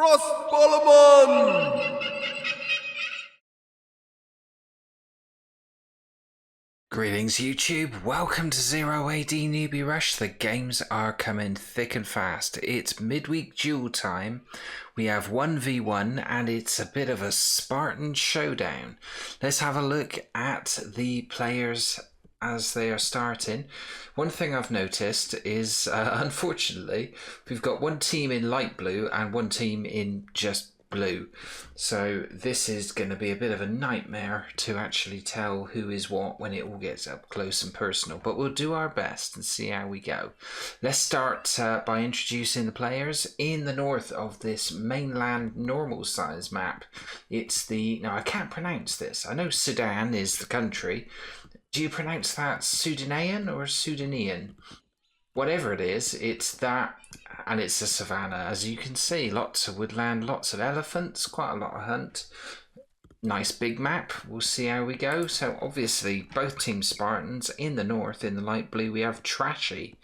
Bollerman! Greetings YouTube, welcome to 0AD Newbie Rush. The games are coming thick and fast. It's midweek duel time. We have 1v1 and it's a bit of a Spartan showdown. Let's have a look at the players as they are starting. One thing I've noticed is, unfortunately, we've got one team in light blue and one team in just blue. So this is going to be a bit of a nightmare to actually tell who is what when it all gets up close and personal. But we'll do our best and see how we go. Let's start by introducing the players. In the north of this mainland normal size map, it's the... Now I can't pronounce this. I know Sudan is the country. Do you pronounce that Sudanean or Sudanean? Whatever it is, it's that, and it's a savannah. As you can see, lots of woodland, lots of elephants, quite a lot of hunt. Nice big map. We'll see how we go. So obviously, both teams Spartans. In the north, in the light blue, we have Trashy,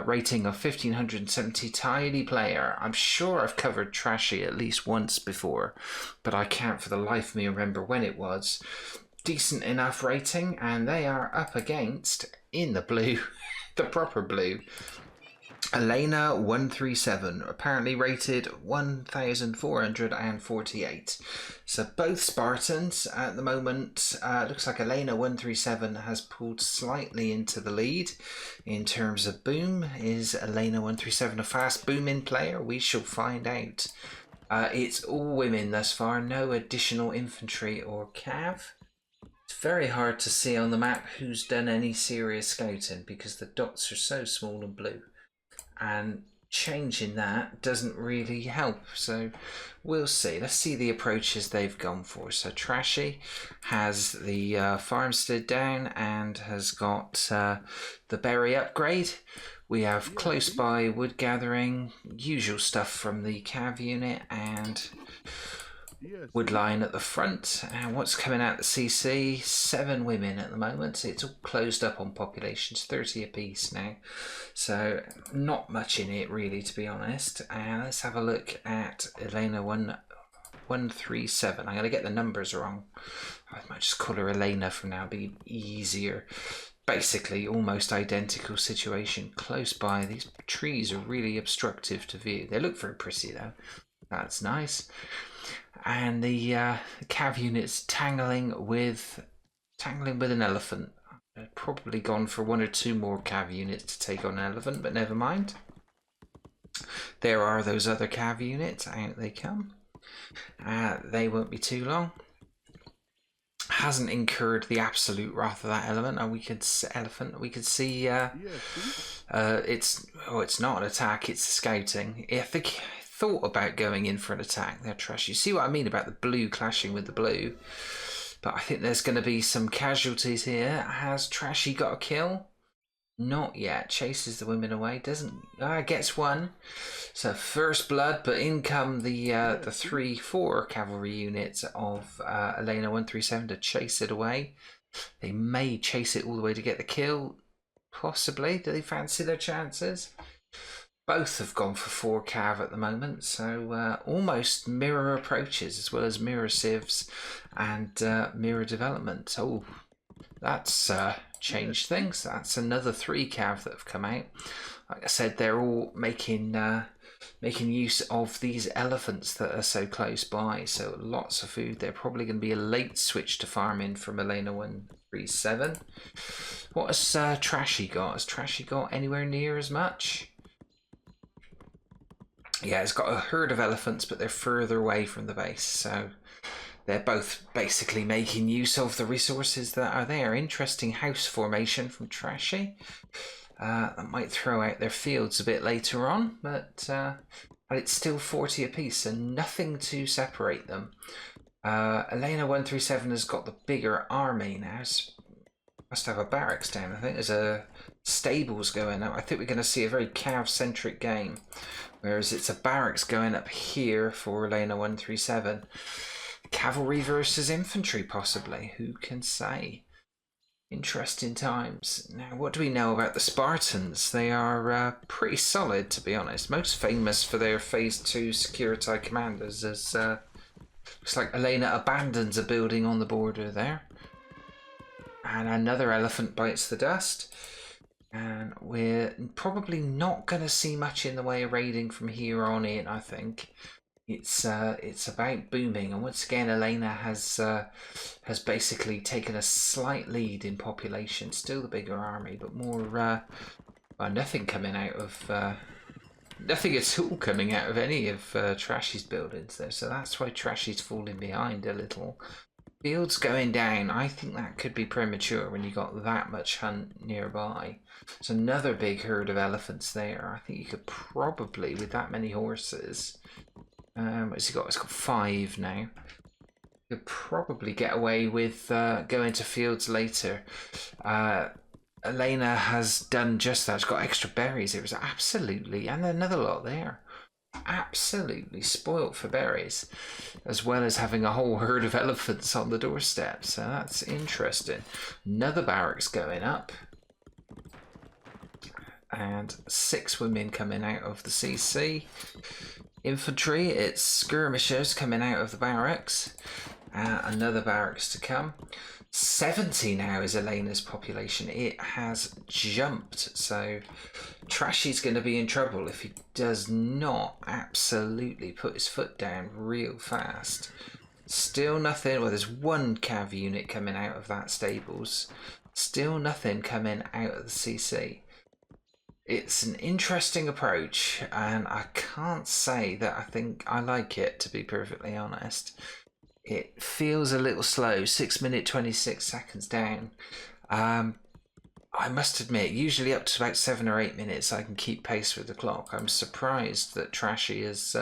rating of 1570, tiny player. I'm sure I've covered Trashy at least once before, but I can't for the life of me remember when it was. Decent enough rating, and they are up against, in the blue, the proper blue, Elena 137, apparently rated 1448. So both Spartans at the moment. Looks like Elena 137 has pulled slightly into the lead in terms of boom. Is Elena 137 a fast booming player? We shall find out. It's all women thus far, no additional infantry or cav. It's very hard to see on the map who's done any serious scouting because the dots are so small and blue, and changing that doesn't really help, so we'll see. Let's see the approaches they've gone for. So Trashy has the farmstead down and has got the berry upgrade. We have close by wood gathering, usual stuff from the cav unit, and wood line at the front. And what's coming out the CC? 7 women at the moment. It's all closed up on populations, 30 apiece now, so not much in it really, to be honest. And let's have a look at Elena 137. I'm going to get the numbers wrong. I might just call her Elena from now, be easier. Basically almost identical situation. Close by, these trees are really obstructive to view. They look very pretty though. That's nice. And the cav unit's tangling with an elephant. I've probably gone for 1 or 2 more cav units to take on an elephant, but never mind. There are those other cav units. Out they come. They won't be too long. Hasn't incurred the absolute wrath of that elephant. And we could see it's not an attack, it's scouting. I think thought about going in for an attack. They're trash. You see what I mean about the blue clashing with the blue, but I think there's going to be some casualties here. Has Trashy got a kill? Not yet. Chases the women away. Doesn't gets one. So first blood, but in come the 3-4 cavalry units of Elena 137 to chase it away. They may chase it all the way to get the kill, possibly. Do they fancy their chances? Both have gone for 4 cav at the moment, so almost mirror approaches as well as mirror civs and mirror development. Oh, that's changed things. That's another 3 cav that have come out. Like I said, they're all making use of these elephants that are so close by, so lots of food. They're probably going to be a late switch to farming from Elena 137. What has Trashy got? Has Trashy got anywhere near as much? Yeah, it's got a herd of elephants, but they're further away from the base, so they're both basically making use of the resources that are there. Interesting house formation from Trashy. That might throw out their fields a bit later on, but it's still 40 apiece, so nothing to separate them. Elena 137 has got the bigger army now. Must have a barracks down. I think there's a stables going up. I think we're going to see a very cav-centric game, whereas it's a barracks going up here for Elena 137. Cavalry versus infantry, possibly. Who can say? Interesting times. Now, what do we know about the Spartans? They are pretty solid, to be honest. Most famous for their Phase 2 Security commanders, as looks like Elena abandons a building on the border there. And another elephant bites the dust. And we're probably not going to see much in the way of raiding from here on in, I think. It's about booming, and once again Elena has basically taken a slight lead in population. Still the bigger army, but more nothing coming out of nothing at all coming out of any of Trashy's buildings there. So that's why Trashy's falling behind a little. Fields going down. I think that could be premature when you got that much hunt nearby. It's another big herd of elephants there. I think you could probably, with that many horses. What's he got? It's got 5 now. You could probably get away with going to fields later. Elena has done just that. She's got extra berries. It was absolutely, and another lot there. Absolutely spoilt for berries, as well as having a whole herd of elephants on the doorstep. So that's interesting. Another barracks going up. And 6 women coming out of the CC. Infantry, it's skirmishers coming out of the barracks. Another barracks to come. 70 now is Elena's population. It has jumped. So Trashy's going to be in trouble if he does not absolutely put his foot down real fast. Still nothing. Well, there's 1 cav unit coming out of that stables. Still nothing coming out of the CC. It's an interesting approach, and I can't say that I think I like it, to be perfectly honest. It feels a little slow. 6 minutes 26 seconds down. I must admit, usually up to about 7 or 8 minutes I can keep pace with the clock. I'm surprised that Trashy has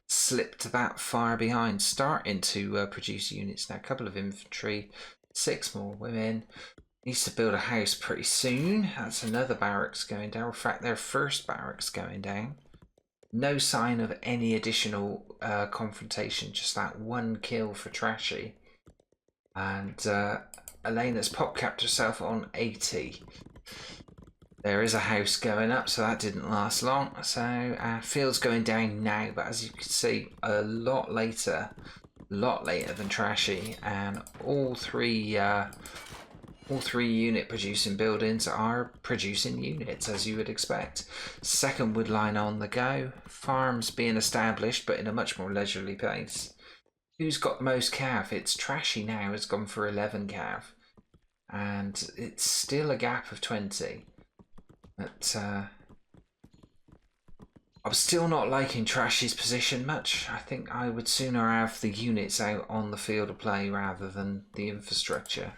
slipped that far behind, starting to produce units now. A couple of infantry, 6 more women. Needs to build a house pretty soon. That's another barracks going down. In fact, their first barracks going down. No sign of any additional confrontation, just that 1 kill for Trashy. And Elena's pop-capped herself on 80. There is a house going up, so that didn't last long. So field's going down now, but as you can see, a lot later than Trashy, and all three unit producing buildings are producing units, as you would expect. Second wood line on the go. Farms being established, but in a much more leisurely pace. Who's got the most cav? It's Trashy now, has gone for 11 cav. And it's still a gap of 20. But I'm still not liking Trashy's position much. I think I would sooner have the units out on the field of play rather than the infrastructure.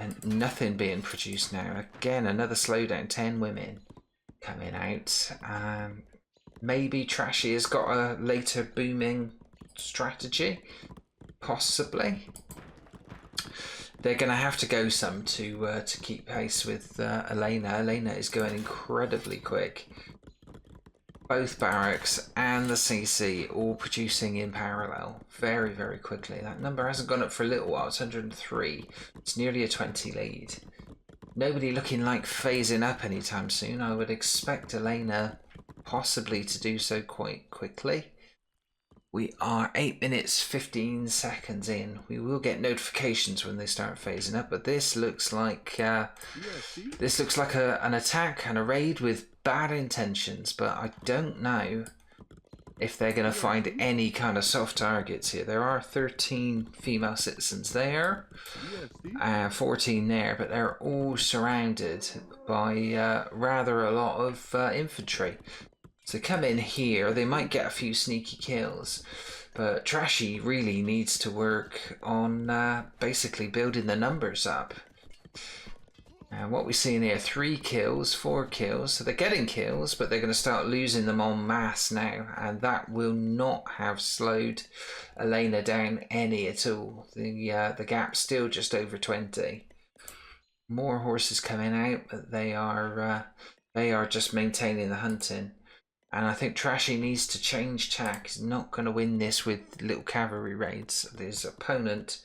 And nothing being produced now. Again, another slowdown. 10 women coming out. Maybe Trashy has got a later booming strategy. Possibly. They're going to have to go some to keep pace with Elena. Elena is going incredibly quick. Both barracks and the CC all producing in parallel very, very quickly. That number hasn't gone up for a little while. It's 103. It's nearly a 20 lead. Nobody looking like phasing up anytime soon. I would expect Elena possibly to do so quite quickly. We are 8 minutes 15 seconds in. We will get notifications when they start phasing up, but this looks like an attack and a raid with bad intentions. But I don't know if they're going to find any kind of soft targets here. There are 13 female citizens there, 14 there, but they're all surrounded by rather a lot of infantry. So come in here, they might get a few sneaky kills, but Trashy really needs to work on basically building the numbers up. And what we're seeing here, 3 kills, 4 kills, so they're getting kills, but they're going to start losing them en masse now, and that will not have slowed Elena down any at all. The gap's still just over 20. More horses coming out, but they are just maintaining the hunting. And I think Trashy needs to change tack. He's not going to win this with little cavalry raids. His opponent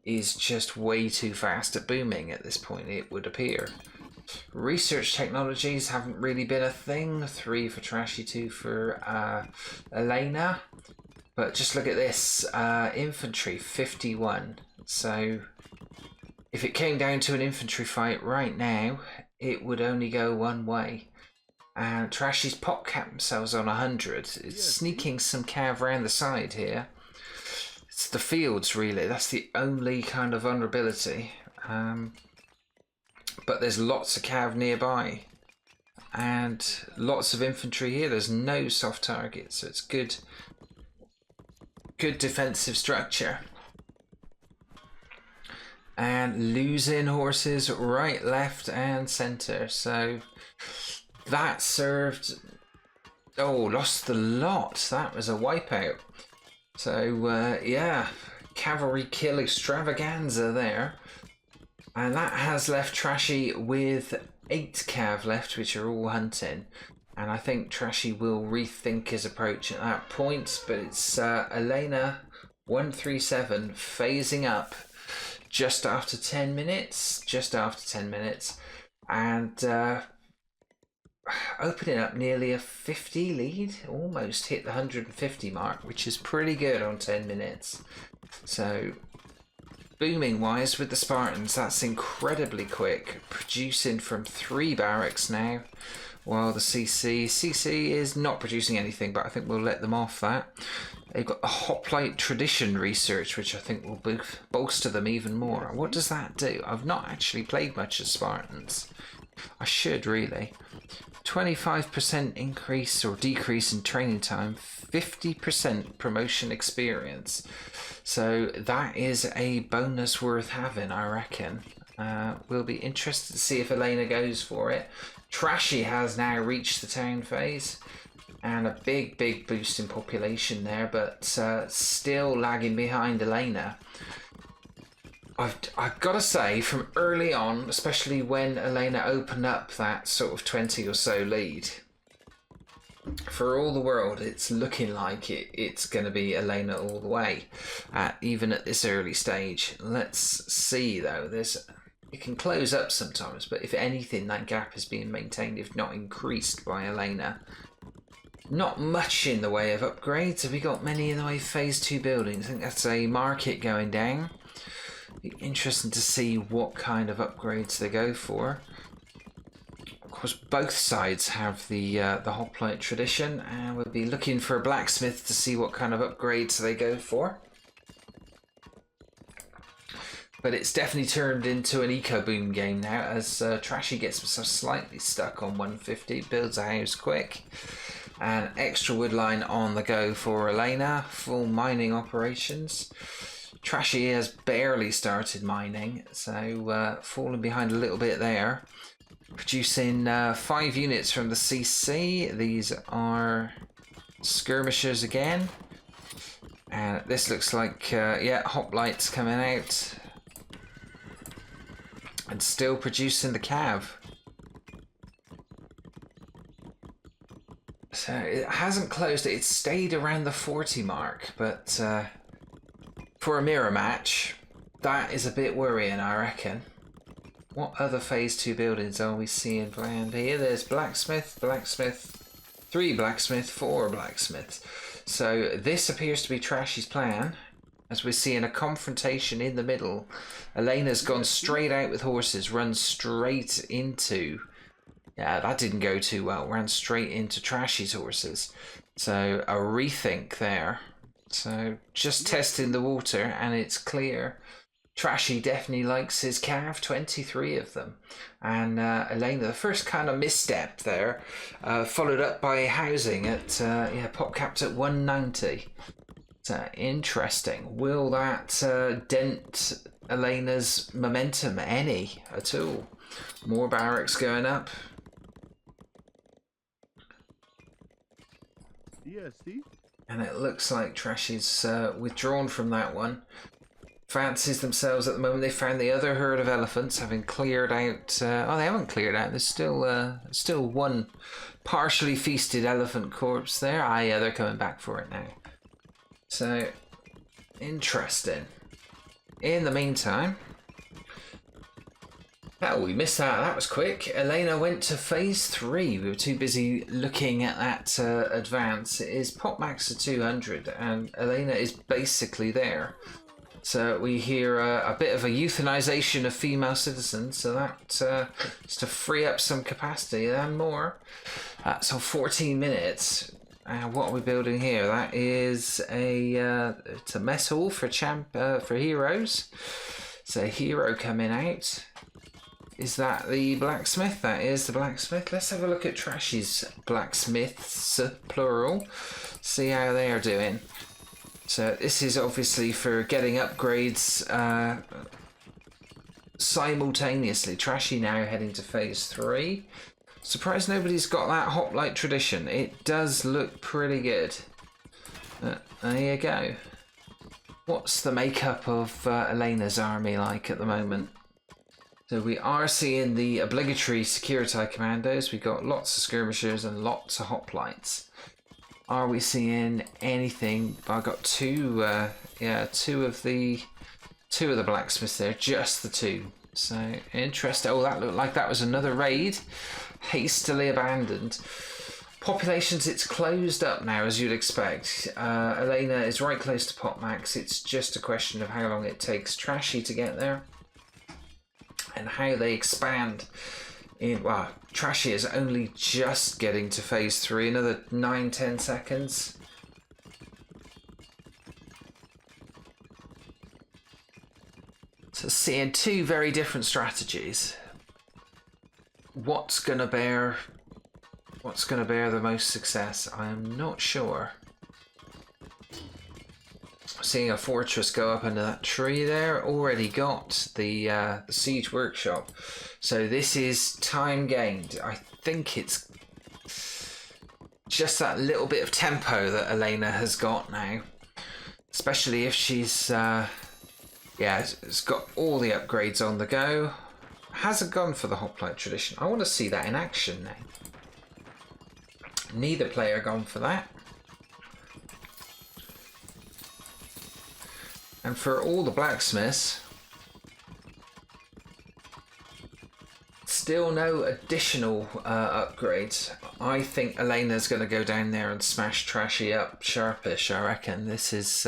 is just way too fast at booming at this point, it would appear. Research technologies haven't really been a thing. 3 for Trashy, 2 for Elena. But just look at this. Infantry, 51. So if it came down to an infantry fight right now, it would only go one way. And Trashy's pop cap themselves on 100. It's sneaking some cav around the side here. It's the fields, really. That's the only kind of vulnerability. But there's lots of cav nearby. And lots of infantry here. There's no soft targets, so it's good defensive structure. And losing horses right, left, and center. So that served. Oh, lost the lot. That was a wipeout. So yeah, cavalry kill extravaganza there. And that has left Trashy with 8 cav left, which are all hunting. And I think Trashy will rethink his approach at that point. But it's Elena 137 phasing up just after 10 minutes. Just after 10 minutes. And opening up nearly a 50 lead. Almost hit the 150 mark, which is pretty good on 10 minutes. So booming wise with the Spartans, that's incredibly quick. Producing from 3 barracks now. While the CC is not producing anything, but I think we'll let them off that. They've got a hoplite tradition research, which I think will bolster them even more. What does that do? I've not actually played much as Spartans. I should really. 25% increase or decrease in training time, 50% promotion experience. So that is a bonus worth having, I reckon. We'll be interested to see if Elena goes for it. Trashy has now reached the town phase, and a big boost in population there, but still lagging behind Elena. I've got to say, from early on, especially when Elena opened up that sort of 20 or so lead, for all the world, it's looking like it's going to be Elena all the way, even at this early stage. Let's see, though. It can close up sometimes, but if anything, that gap is being maintained, if not increased, by Elena. Not much in the way of upgrades. Have we got many in the way of phase 2 buildings? I think that's a market going down. Be interesting to see what kind of upgrades they go for. Of course, both sides have the hoplite tradition, and we'll be looking for a blacksmith to see what kind of upgrades they go for. But it's definitely turned into an eco-boom game now, as Trashy gets himself slightly stuck on 150, builds a house quick. And extra wood line on the go for Elena, full mining operations. Trashy has barely started mining, so falling behind a little bit there. Producing 5 units from the CC. These are skirmishers again. And this looks like, yeah, hoplites coming out. And still producing the cav. So it hasn't closed it. It's stayed around the 40 mark, but for a mirror match, that is a bit worrying, I reckon. What other phase 2 buildings are we seeing planned here? There's blacksmith, 3 blacksmith, 4 blacksmiths. So this appears to be Trashy's plan, as we're seeing a confrontation in the middle. Elena's gone straight out with horses, run straight into... Yeah, that didn't go too well. Ran straight into Trashy's horses. So a rethink there. So just testing the water, and it's clear. Trashy definitely likes his cav, 23 of them. And Elena, the first kind of misstep there, followed up by housing at, yeah, pop capped at 190. So interesting. Will that dent Elena's momentum any at all? More barracks going up. Yeah, Steve. And it looks like Trashy's withdrawn from that one. fancies themselves at the moment. They found the other herd of elephants, having cleared out. Oh, they haven't cleared out. There's still one partially feasted elephant corpse there. Ah, yeah, they're coming back for it now. So interesting. In the meantime, oh, we missed that. That was quick. Elena went to phase 3. We were too busy looking at that advance. It is pop max of 200, and Elena is basically there. So we hear a bit of a euthanization of female citizens. So that is to free up some capacity and more. So 14 minutes. What are we building here? That is it's a mess hall for heroes. So hero coming out. Is that the blacksmith? That is the blacksmith. Let's have a look at Trashy's blacksmiths, plural. See how they are doing. So this is obviously for getting upgrades simultaneously. Trashy now heading to phase 3. Surprised nobody's got that hoplite tradition. It does look pretty good. There you go. What's the makeup of Elena's army like at the moment? So we are seeing the obligatory Security Commandos. We've got lots of skirmishers and lots of hoplites. Are we seeing anything? I've got two of the blacksmiths there, just the 2. So interesting. Oh, that looked like that was another raid, hastily abandoned. Populations, it's closed up now, as you'd expect. Elena is right close to pop max. It's just a question of how long it takes Trashy to get there and how they expand. Well, Trashy is only just getting to phase 3, another 9-10 seconds. So seeing 2 very different strategies. What's gonna bear the most success? I'm not sure. Seeing a fortress go up into that tree there, already got the siege workshop. So this is time gained. I think it's just that little bit of tempo that Elena has got now, especially if she's it's got all the upgrades on the go. Hasn't gone for the hoplite tradition. I want to see that in action now. Neither player gone for that. And for all the blacksmiths, still no additional upgrades. I think Elena's going to go down there and smash Trashy up sharpish, I reckon. This is...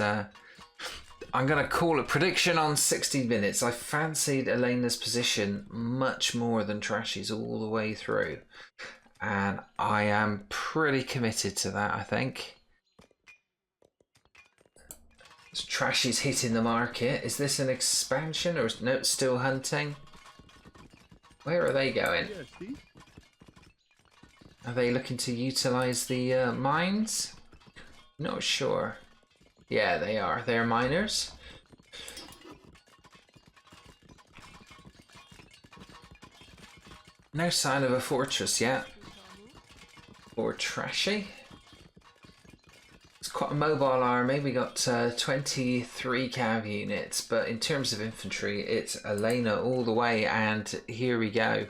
I'm going to call a prediction on 60 minutes. I fancied Elena's position much more than Trashy's all the way through. And I am pretty committed to that, I think. So Trashy's hitting the market. Is this an expansion or no, it's still hunting? Where are they going? Are they looking to utilize the mines? Not sure. Yeah, they are. They're miners. No sign of a fortress yet. Or Trashy. It's quite a mobile army. We got 23 cav units, but in terms of infantry, it's Elena all the way, and here we go.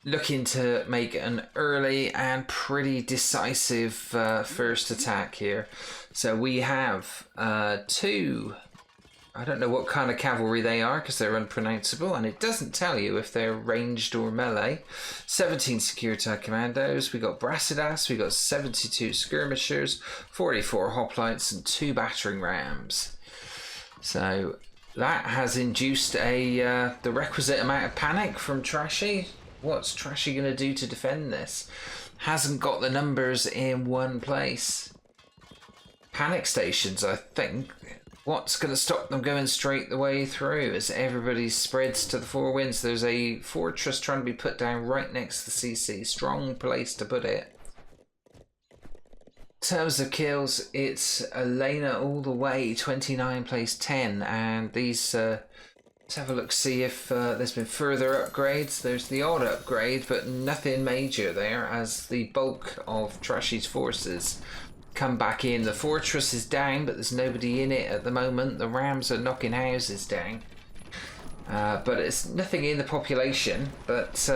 Looking to make an early and pretty decisive first attack here. So we have 2... I don't know what kind of cavalry they are because they're unpronounceable, and it doesn't tell you if they're ranged or melee. 17 Security Commandos, we got Brasidas, we got 72 skirmishers, 44 hoplites, and 2 battering rams. So that has induced the requisite amount of panic from Trashy. What's Trashy going to do to defend this? Hasn't got the numbers in one place. Panic stations, I think. What's going to stop them going straight the way through as everybody spreads to the 4 winds? There's a fortress trying to be put down right next to the CC. Strong place to put it. In terms of kills, it's Elena all the way. 29 plays 10. And these... let's have a look, see if there's been further upgrades. There's the odd upgrade, but nothing major there as the bulk of Trashy's forces come back in. The fortress is down, but there's nobody in it at the moment. The Rams are knocking houses down. But it's nothing in the population, but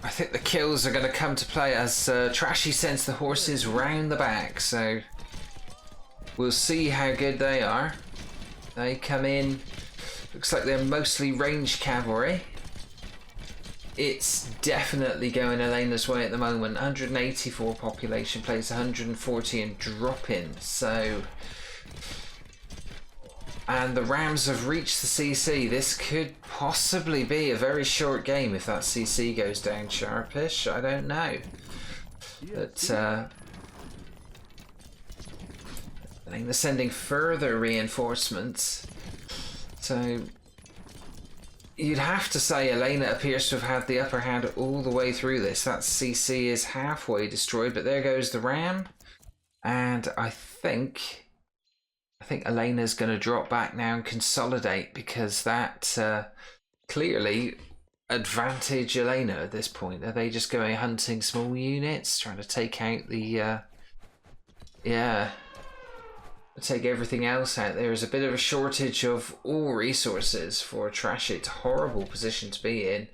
I think the kills are going to come to play as Trashy sends the horses round the back, so we'll see how good they are. They come in, looks like they're mostly ranged cavalry. It's definitely going Elena's way at the moment. 184 population, plays 140 and dropping, so... And the Rams have reached the CC. This could possibly be a very short game if that CC goes down sharpish. I don't know. But I think they're sending further reinforcements. So you'd have to say Elena appears to have had the upper hand all the way through this. That CC is halfway destroyed, but there goes the Ram. And I think Elena's going to drop back now and consolidate, because that clearly advantage Elena at this point. Are they just going hunting small units, trying to take out the take everything else out? There is a bit of a shortage of all resources for Trashy. It's a horrible position to be in.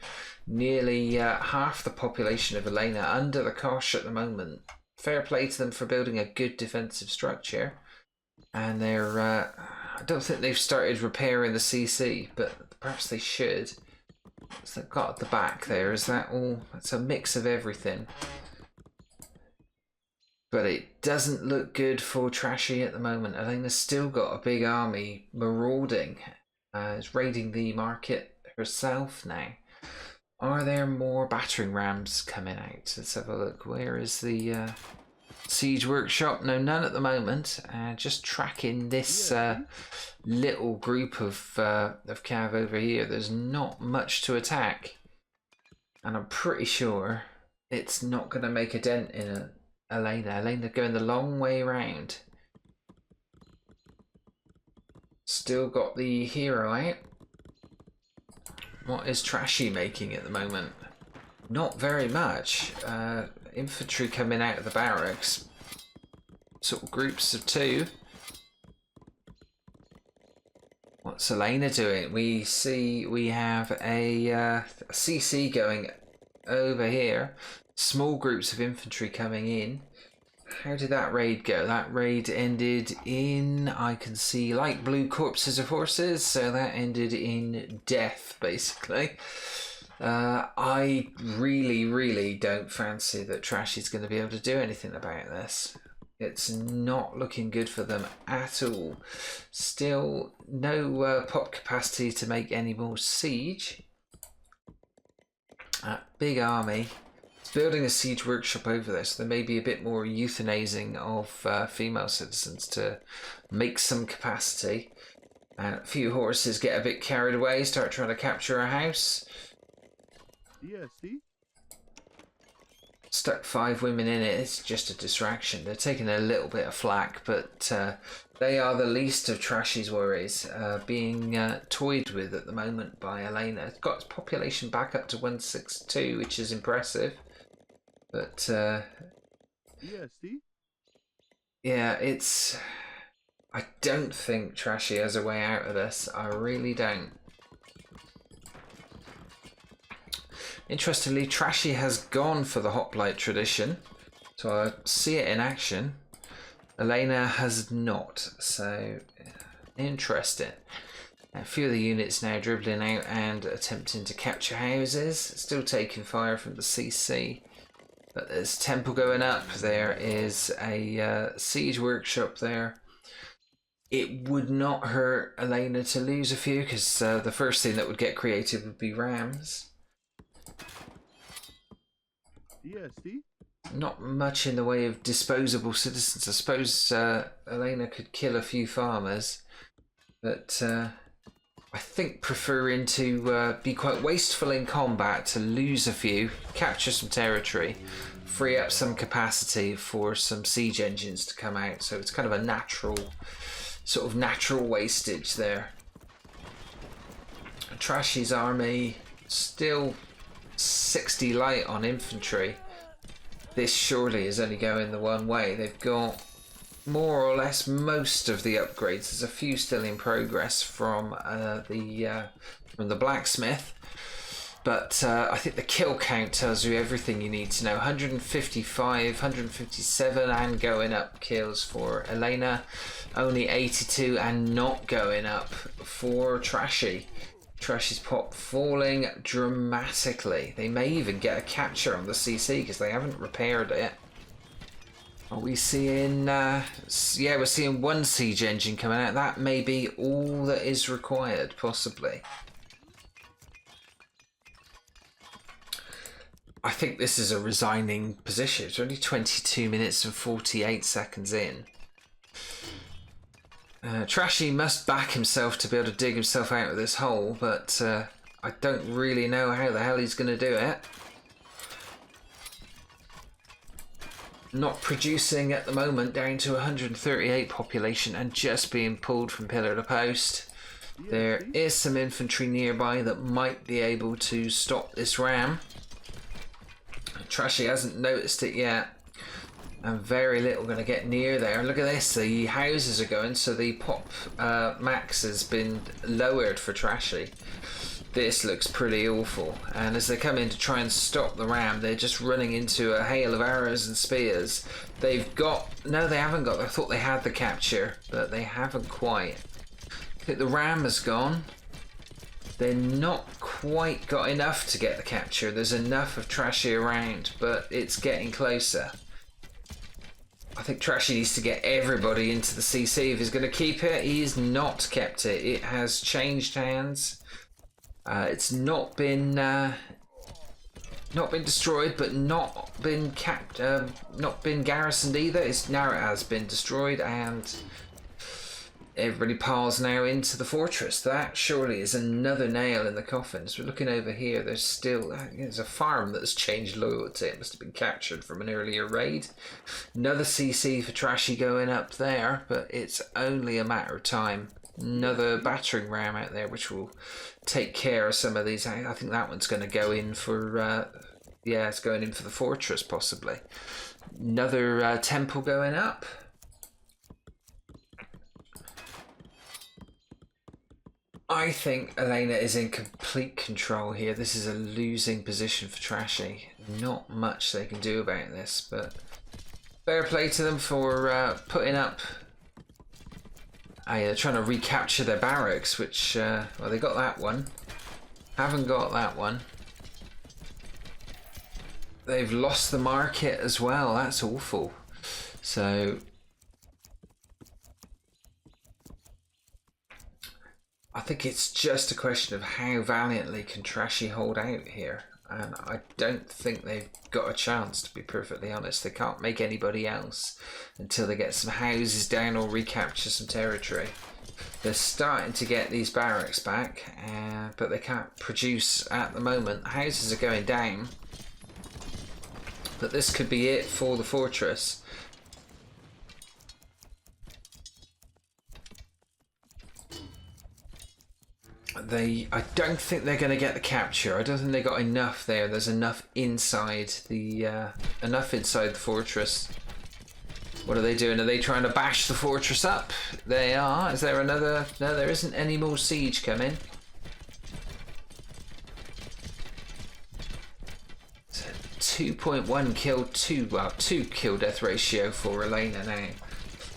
Nearly half the population of Elena under the cosh at the moment. Fair play to them for building a good defensive structure. And they're, I don't think they've started repairing the CC, but perhaps they should. So they've got at the back there, is that all? It's a mix of everything. But it doesn't look good for Trashy at the moment. Elena's still got a big army marauding. Is raiding the market herself now. Are there more battering rams coming out? Let's have a look. Where is the... Siege workshop? No, none at the moment. Just tracking this little group of cav over here. There's not much to attack, and I'm pretty sure it's not going to make a dent in Elena. Elena going the long way around. Still got the hero out. What is Trashy making at the moment? Not very much. Infantry coming out of the barracks, sort of groups of 2. What's Elena doing? We see we have a CC going over here, small groups of infantry coming in. How did that raid go? That raid ended in, I can see light blue corpses of horses, so that ended in death basically. I really don't fancy that Trashy's going to be able to do anything about this. It's not looking good for them at all. Still no pop capacity to make any more siege. Big army. It's building a siege workshop over there, so there may be a bit more euthanizing of female citizens to make some capacity. A few horses get a bit carried away, start trying to capture a house. Stuck 5 women in it. It's just a distraction. They're taking a little bit of flack, but they are the least of Trashy's worries, being toyed with at the moment by Elena. It's got its population back up to 162, which is impressive, but yeah, it's... I don't think Trashy has a way out of this. I really don't. Interestingly, Trashy has gone for the hoplite tradition, so I see it in action. Elena has not, so interesting. A few of the units now dribbling out and attempting to capture houses, still taking fire from the CC. But there's temple going up, there is a siege workshop there. It would not hurt Elena to lose a few, because the first thing that would get created would be rams. Not much in the way of disposable citizens. I suppose Elena could kill a few farmers, but I think preferring to be quite wasteful in combat, to lose a few, capture some territory, free up some capacity for some siege engines to come out. So it's kind of a natural, sort of natural wastage there. Trashy's army still 60 light on infantry. this surely is only going the one way. They've got more or less most of the upgrades. There's a few still in progress from the blacksmith, but I think the kill count tells you everything you need to know. 155, 157 and going up kills for Elena, only 82 and not going up for Trashy. Trashy's pop falling dramatically. They may even get a capture on the CC because they haven't repaired it. Are we seeing, yeah, we're seeing one siege engine coming out. That may be all that is required, possibly. I think this is a resigning position. It's only 22 minutes and 48 seconds in. Trashy must back himself to be able to dig himself out of this hole, but I don't really know how the hell he's going to do it. Not producing at the moment, down to 138 population and just being pulled from pillar to post. There is some infantry nearby that might be able to stop this ram. Trashy hasn't noticed it yet, and very little going to get near there. Look at this, the houses are going, so the pop max has been lowered for Trashy. This looks pretty awful, and as they come in to try and stop the ram, they're just running into a hail of arrows and spears. They've got, no, they haven't got, I thought they had the capture, but they haven't quite. I think the ram has gone. They're not quite got enough to get the capture. There's enough of Trashy around, but it's getting closer. I think Trashy needs to get everybody into the CC if he's going to keep it. He's not kept it. It has changed hands. It's not been destroyed, but not been garrisoned either. Now it has been destroyed, and everybody piles now into the fortress. That surely is another nail in the coffin. As we're looking over here, there's a farm that's changed loyalty. It must have been captured from an earlier raid. Another CC for Trashy going up there, but it's only a matter of time. Another battering ram out there, which will take care of some of these. I think that one's going to go in for, yeah, it's going in for the fortress possibly. Another temple going up. I think Elena is in complete control here. This is a losing position for Trashy. Not much they can do about this, but fair play to them for putting up. They're trying to recapture their barracks, which, well, they got that one. Haven't got that one. They've lost the market as well. That's awful. So I think it's just a question of how valiantly can Trashy hold out here. And I don't think they've got a chance, to be perfectly honest. They can't make anybody else until they get some houses down or recapture some territory. They're starting to get these barracks back, but they can't produce at the moment. Houses are going down, but this could be it for the fortress. I don't think they're going to get the capture. I don't think they got enough there. There's enough inside the fortress. What are they doing? Are they trying to bash the fortress up? They are. Is there another? No, there isn't any more siege coming. So 2.1 kill, 2 kill death ratio for Elena now.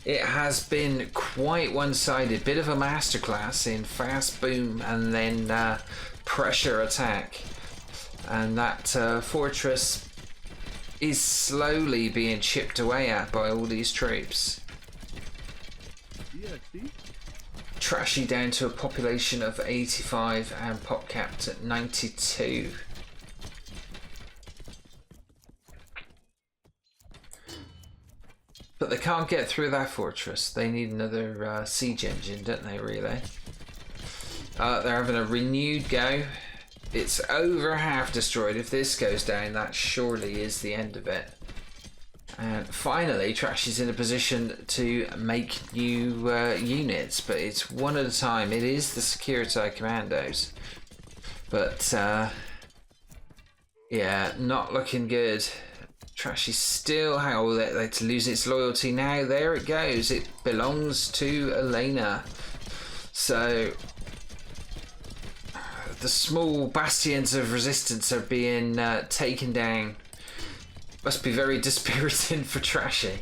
It has been quite one-sided, bit of a masterclass in fast boom and then pressure attack. And that fortress is slowly being chipped away at by all these troops. Trashy down to a population of 85 and pop capped at 92. But they can't get through that fortress. They need another siege engine, don't they, really? They're having a renewed go. It's over half destroyed. If this goes down, that surely is the end of it. And finally, Trashy's in a position to make new units, but it's one at a time. It is the Security Commandos. But, yeah, not looking good. Trashy still, how let's lose its loyalty now. There it goes. It belongs to Elena. So the small bastions of resistance are being taken down. Must be very dispiriting for Trashy.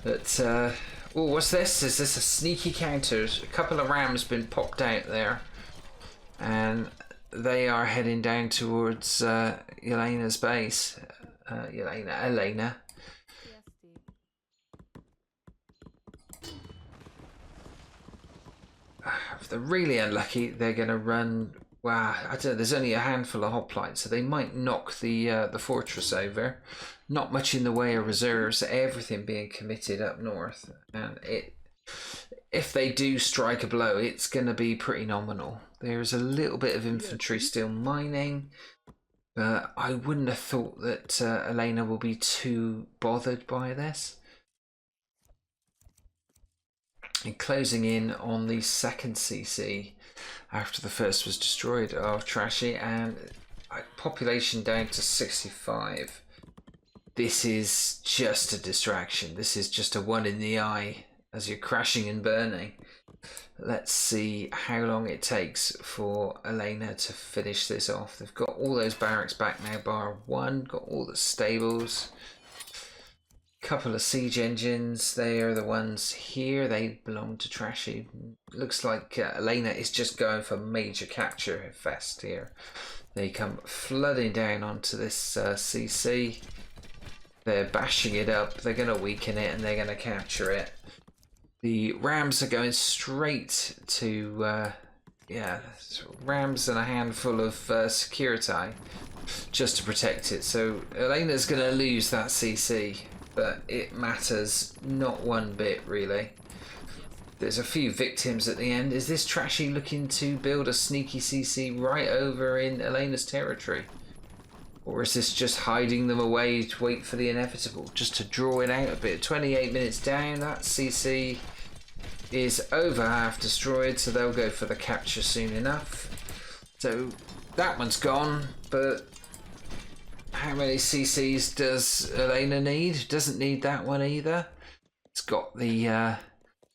But oh, what's this? Is this a sneaky counter? A couple of rams been popped out there, and they are heading down towards Elena's base. Elena. If they're really unlucky, they're going to run. Wow, I don't know. There's only a handful of hoplites, so they might knock the fortress over. Not much in the way of reserves. Everything being committed up north, and if they do strike a blow, it's going to be pretty nominal. There's a little bit of infantry still mining, but I wouldn't have thought that Elena will be too bothered by this. And closing in on the second CC after the first was destroyed of Trashy, and population down to 65. This is just a distraction. This is just a one in the eye as you're crashing and burning. Let's see how long it takes for Elena to finish this off. They've got all those barracks back now, bar one. Got all the stables. Couple of siege engines. They are the ones here. They belong to Trashy. Looks like Elena is just going for major capture fest here. They come flooding down onto this CC. They're bashing it up. They're going to weaken it and they're going to capture it. The rams are going straight to rams and a handful of security just to protect it. So Elena's going to lose that CC, but it matters not one bit really. There's a few victims at the end. Is this Trashy looking to build a sneaky CC right over in Elena's territory? Or is this just hiding them away to wait for the inevitable, just to draw it out a bit? 28 minutes down, that CC is over half destroyed, so they'll go for the capture soon enough. So that one's gone, but how many CCs does Elena need? Doesn't need that one either. It's got the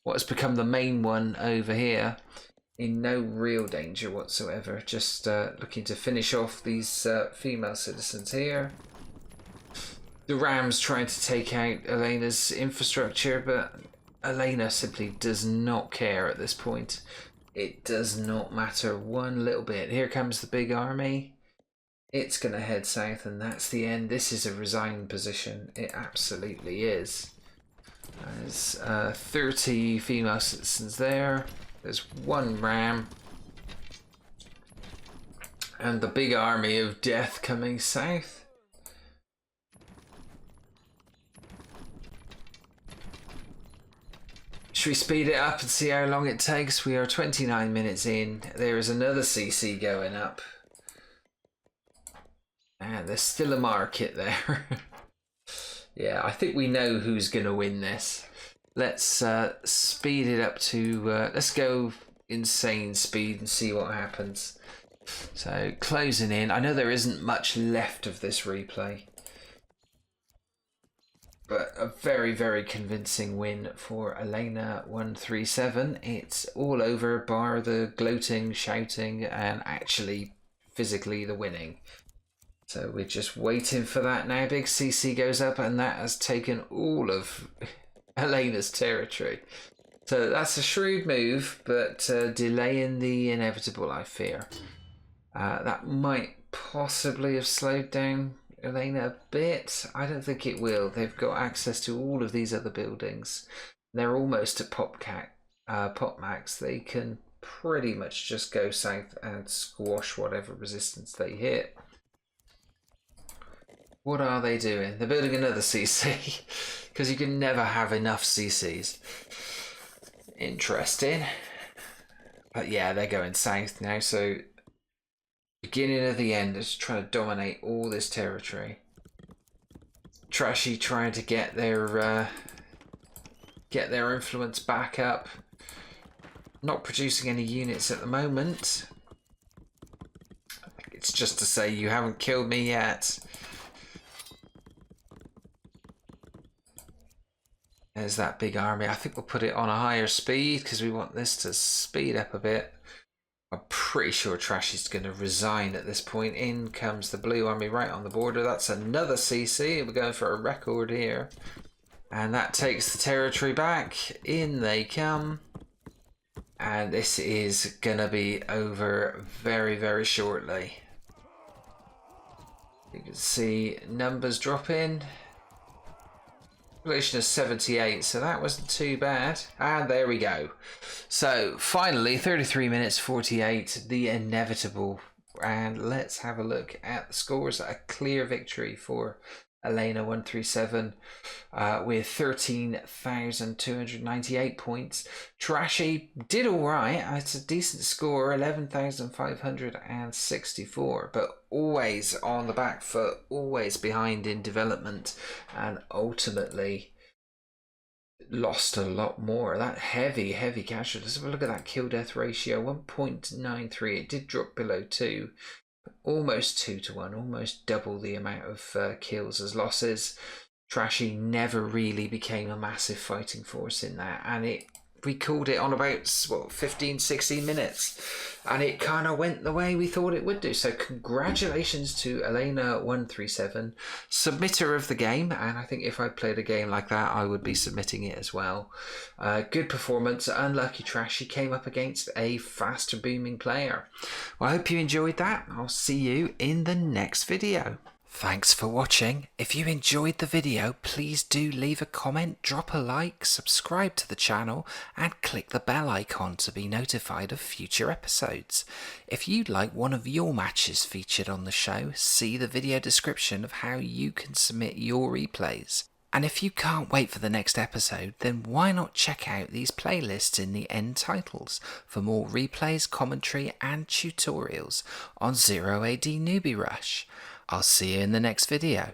what has become the main one over here. In no real danger whatsoever, just looking to finish off these female citizens here. The rams trying to take out Elena's infrastructure, but Elena simply does not care at this point. It does not matter one little bit. Here comes the big army. It's going to head south, and that's the end. This is a resigned position. It absolutely is. There's 30 female citizens there. There's one ram. And the big army of death coming south. Should we speed it up and see how long it takes? We are 29 minutes in. There is another CC going up. And there's still a market there. Yeah, I think we know who's going to win this. Let's speed it up to, let's go insane speed and see what happens. So closing in. I know there isn't much left of this replay, but a very, very convincing win for Elena 137. It's all over bar the gloating, shouting, and actually physically the winning. So we're just waiting for that now. Big CC goes up, and that has taken all of Elena's territory. So that's a shrewd move, but delaying the inevitable, I fear. That might possibly have slowed down Elena a bit. I don't think it will. They've got access to all of these other buildings. They're almost at pop max. They can pretty much just go south and squash whatever resistance they hit. What are they doing? They're building another CC because you can never have enough CCs. Interesting. But yeah, they're going south now. So beginning of the end is trying to dominate all this territory. Trashy trying to get their influence back up. Not producing any units at the moment. It's just to say you haven't killed me yet. There's that big army. I think we'll put it on a higher speed because we want this to speed up a bit. I'm pretty sure Trashy's going to resign at this point. In comes the blue army right on the border. That's another CC. We're going for a record here. And that takes the territory back. In they come. And this is going to be over very, very shortly. You can see numbers drop in. Population of 78, so that wasn't too bad. And there we go. So finally, 33 minutes 48, the inevitable. And let's have a look at the scores. A clear victory for Elena 137 with 13,298 points. Trashy did all right. It's a decent score, 11,564, but always on the back foot, always behind in development, and ultimately lost a lot more. That heavy casualties. Let's have a look at that kill death ratio, 1.93. It did drop below 2. Almost 2 to 1, almost double the amount of kills as losses. Trashy never really became a massive fighting force in that, and we called it on about 15-16 minutes, and it kind of went the way we thought it would do. So congratulations to Elena 137, submitter of the game, and I think if I played a game like that I would be submitting it as well. Good performance. Unlucky Trashy came up against a faster booming player. Well, I hope you enjoyed that. I'll see you in the next video. Thanks for watching. If you enjoyed the video, please do leave a comment, drop a like, subscribe to the channel, and click the bell icon to be notified of future episodes. If you'd like one of your matches featured on the show, see the video description of how you can submit your replays. And if you can't wait for the next episode, then why not check out these playlists in the end titles for more replays, commentary, and tutorials on 0AD Newbie Rush. I'll see you in the next video.